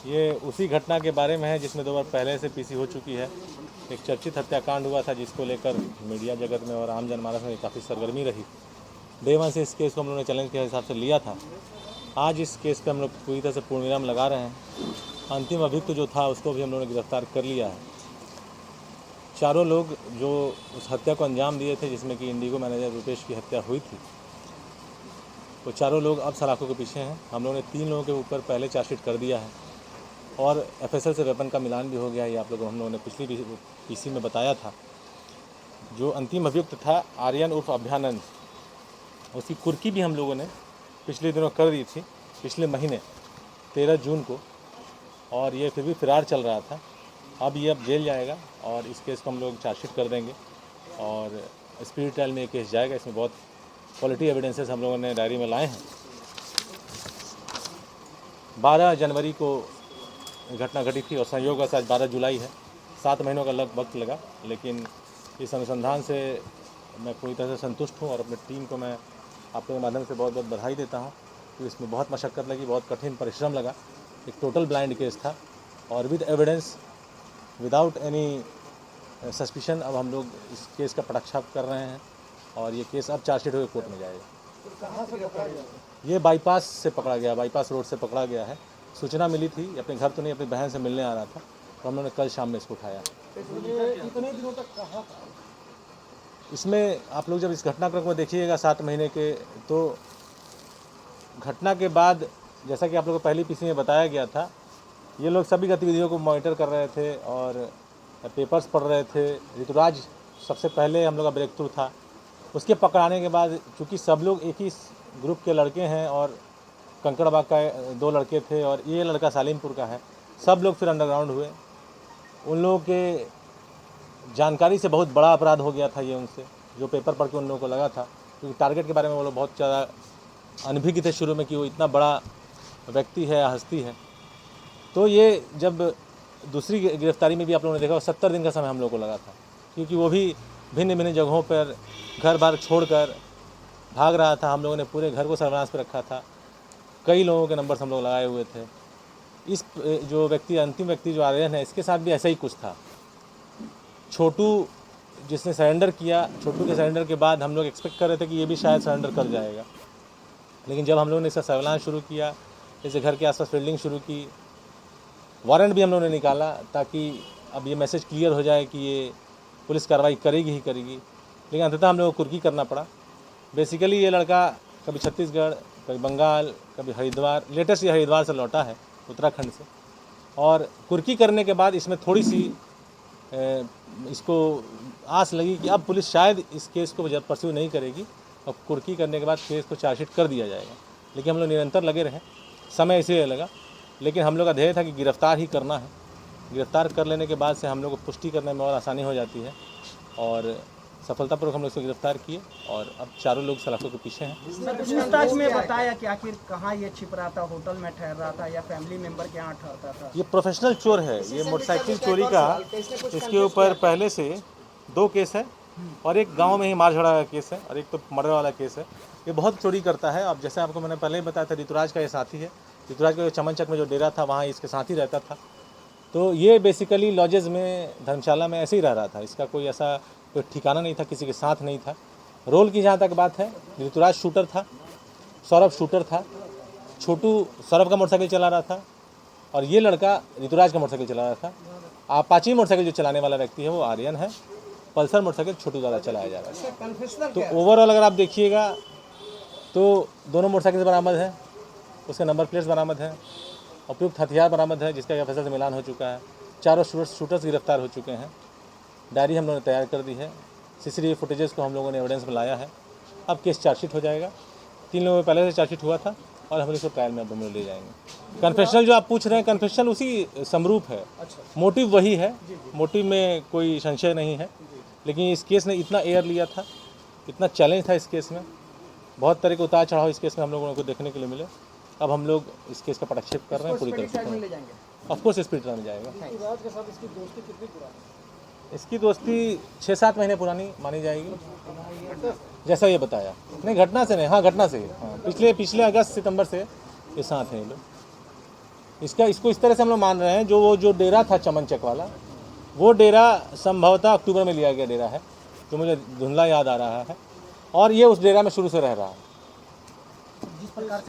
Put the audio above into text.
ये उसी घटना के बारे में है जिसमें 2 बार पहले से पीसी हो चुकी है। एक चर्चित हत्याकांड हुआ था जिसको लेकर मीडिया जगत में और आम जनमानस में काफ़ी सरगर्मी रही। डे वन से इस केस को हम लोगों ने चैलेंज के हिसाब से लिया था। आज इस केस पे हम लोग पूरी तरह से पूर्णविराम लगा रहे हैं। अंतिम अभियुक्त जो था उसको भी हम लोगों ने गिरफ्तार कर लिया है। चारों लोग जो उस हत्या को अंजाम दिए थे जिसमें कि इंडिगो मैनेजर रुपेश की हत्या हुई थी, वो चारों लोग अब सलाखों के पीछे हैं। हम लोगों ने 3 लोगों के ऊपर पहले चार्जशीट कर दिया है और एफएसएल से वेपन का मिलान भी हो गया है। ये आप लोगों को हम लोगों ने पिछली पीसी में बताया था। जो अंतिम अभियुक्त था आर्यन उर्फ अभ्यानंद, उसकी कुर्की भी हम लोगों ने पिछले दिनों कर दी थी, पिछले महीने 13 जून को, और ये फिर भी फरार चल रहा था। अब जेल जाएगा और इस केस को हम लोग चार्जशीट कर देंगे और स्पीड ट्रायल में ये केस जाएगा। इसमें बहुत क्वालिटी एविडेंसेस हम लोगों ने डायरी में लाए हैं। 12 जनवरी को घटना घटी थी और संयोग से आज 12 जुलाई है। 7 महीनों का वक्त लगा, लेकिन इस अनुसंधान से मैं पूरी तरह से संतुष्ट हूँ और अपनी टीम को मैं आपके माध्यम से बहुत बहुत बधाई देता हूँ कि इसमें बहुत मशक्क़त लगी, बहुत कठिन परिश्रम लगा। एक टोटल ब्लाइंड केस था और with evidence, without any suspicion अब हम लोग इस केस का पटाक्षेप कर रहे हैं और ये केस अब चार्जशीट होकर कोर्ट में जाएगा। कहाँ से पकड़ा गया? ये बाईपास से पकड़ा गया, बाईपास रोड से पकड़ा गया है। सूचना मिली थी, अपने घर तो नहीं, अपनी बहन से मिलने आ रहा था, तो हम लोगों ने कल शाम में इसको उठाया। कितने दिनों तक कहाँ था? इसमें आप लोग जब इस घटनाक्रम को देखिएगा 7 महीने के, तो घटना के बाद जैसा कि आप लोगों को पहली पीसी में बताया गया था, ये लोग सभी गतिविधियों को मॉनिटर कर रहे थे और पेपर्स पढ़ रहे थे। ऋतुराज सबसे पहले हम लोग का ब्रेक थ्रू था। उसके पकड़ाने के बाद चूँकि सब लोग एक ही ग्रुप के लड़के हैं और कंकड़बाग का 2 लड़के थे और ये लड़का सालिमपुर का है, सब लोग फिर अंडरग्राउंड हुए। उन लोगों के जानकारी से बहुत बड़ा अपराध हो गया था ये उनसे, जो पेपर पढ़ के उन लोगों को लगा था, क्योंकि टारगेट के बारे में वो लोग बहुत ज़्यादा अनभिज्ञ थे शुरू में कि वो इतना बड़ा व्यक्ति है, हस्ती है। तो ये जब दूसरी गिरफ्तारी में भी आप लोगों ने देखा 70 दिन का समय हम लोग को लगा था, क्योंकि वो भी भिन्न भिन्न जगहों पर घर बार छोड़कर भाग रहा था। हम लोगों ने पूरे घर को सर्विलांस पर रखा था, कई लोगों के नंबर्स हम लोग लगाए हुए थे। इस जो व्यक्ति, अंतिम व्यक्ति जो आर्यन है, इसके साथ भी ऐसा ही कुछ था। छोटू जिसने सरेंडर किया, छोटू के सरेंडर के बाद हम लोग एक्सपेक्ट कर रहे थे कि ये भी शायद सरेंडर कर जाएगा, लेकिन जब हम लोगों ने इसका सर्विलांस शुरू किया, इसे घर के आसपास फील्डिंग शुरू की, वारंट भी हम लोगों ने निकाला ताकि अब ये मैसेज क्लियर हो जाए कि ये पुलिस कार्रवाई करेगी ही करेगी, लेकिन अंततः हम लोगों को कुर्की करना पड़ा। बेसिकली ये लड़का कभी छत्तीसगढ़, कभी बंगाल, कभी हरिद्वार, लेटेस्ट ये हरिद्वार से लौटा है, उत्तराखंड से, और कुर्की करने के बाद इसमें थोड़ी सी इसको आस लगी कि अब पुलिस शायद इस केस को जब परस्यू नहीं करेगी और कुर्की करने के बाद केस को चार्जशीट कर दिया जाएगा। लेकिन हम लोग निरंतर लगे रहे, समय इसलिए लगा, लेकिन हम लोग का ध्येय था कि गिरफ्तार ही करना है। गिरफ्तार कर लेने के बाद से हम लोग को पुष्टि करने में और आसानी हो जाती है और सफलतापूर्वक हम लोग इसको गिरफ्तार किए और अब चारों लोग सलाखों के पीछे हैं। पूछताछ में बताया कि आखिर कहाँ ये छिप रहा था, होटल में ठहर रहा था या फैमिली मेंबर के यहाँ ठहरता था? ये प्रोफेशनल चोर है। ये मोटरसाइकिल चोरी का इसके ऊपर पहले से 2 केस है और एक गांव में ही मार झगड़ा का केस है और एक तो मर्डर वाला केस है। ये बहुत चोरी करता है। अब जैसे आपको मैंने पहले ही बताया था, ऋतुराज का ये साथी है। ऋतुराज का जो चमनचक में जो डेरा था वहाँ इसके साथ ही रहता था। तो ये बेसिकली लॉजेज में, धर्मशाला में ऐसे ही रह रहा था। इसका कोई ऐसा कोई ठिकाना नहीं था, किसी के साथ नहीं था। रोल की जहाँ तक बात है, ऋतुराज शूटर था, सौरभ शूटर था, छोटू सौरभ का मोटरसाइकिल चला रहा था और ये लड़का ऋतुराज का मोटरसाइकिल चला रहा था। अपाची मोटरसाइकिल जो चलाने वाला व्यक्ति है वो आर्यन है। पल्सर मोटरसाइकिल छोटू द्वारा चलाया जा रहा है। तो ओवरऑल अगर आप देखिएगा तो दोनों मोटरसाइकिल बरामद है, उसके नंबर प्लेट्स बरामद हैं, उपयुक्त हथियार बरामद है जिसका एफएसएल से मिलान हो चुका है। चारों शूटर्स गिरफ्तार हो चुके हैं। डायरी हम लोगों ने तैयार कर दी है। सीसीटीवी फुटेजेस को हम लोगों ने एविडेंस में लाया है। अब केस चार्जशीट हो जाएगा। 3 लोगों में पहले से चार्जशीट हुआ था और हम इसको ट्रायल में अब हम लोग ले जाएंगे। कन्फेशनल जो आप पूछ रहे हैं, कन्फेशनल उसी समरूप है। मोटिव वही है, मोटिव में कोई संशय नहीं है, लेकिन इस केस ने इतना एयर लिया था, इतना चैलेंज था इस केस में, बहुत तरह के उतार चढ़ाव इस केस में हम लोगों को देखने के लिए मिले। अब हम लोग इस केस का पटाक्षेप कर रहे हैं पूरी तरह से। ऑफकोर्स स्पीड ट्रायल में जाएगा। ऋतुराज के साथ इसकी दोस्ती कितनी पुरानी? इसकी दोस्ती 6-7 महीने पुरानी मानी जाएगी, जैसा ये बताया। नहीं, घटना से नहीं, हाँ घटना से ही। हाँ, पिछले अगस्त सितंबर से ये साथ हैं ये लोग। इसको इस तरह से हम लोग मान रहे हैं, जो डेरा था चमनचक वाला, वो डेरा संभवतः अक्टूबर में लिया गया डेरा है, जो मुझे धुंधला याद आ रहा है, और ये उस डेरा में शुरू से रह रहा है। जिस प्रकार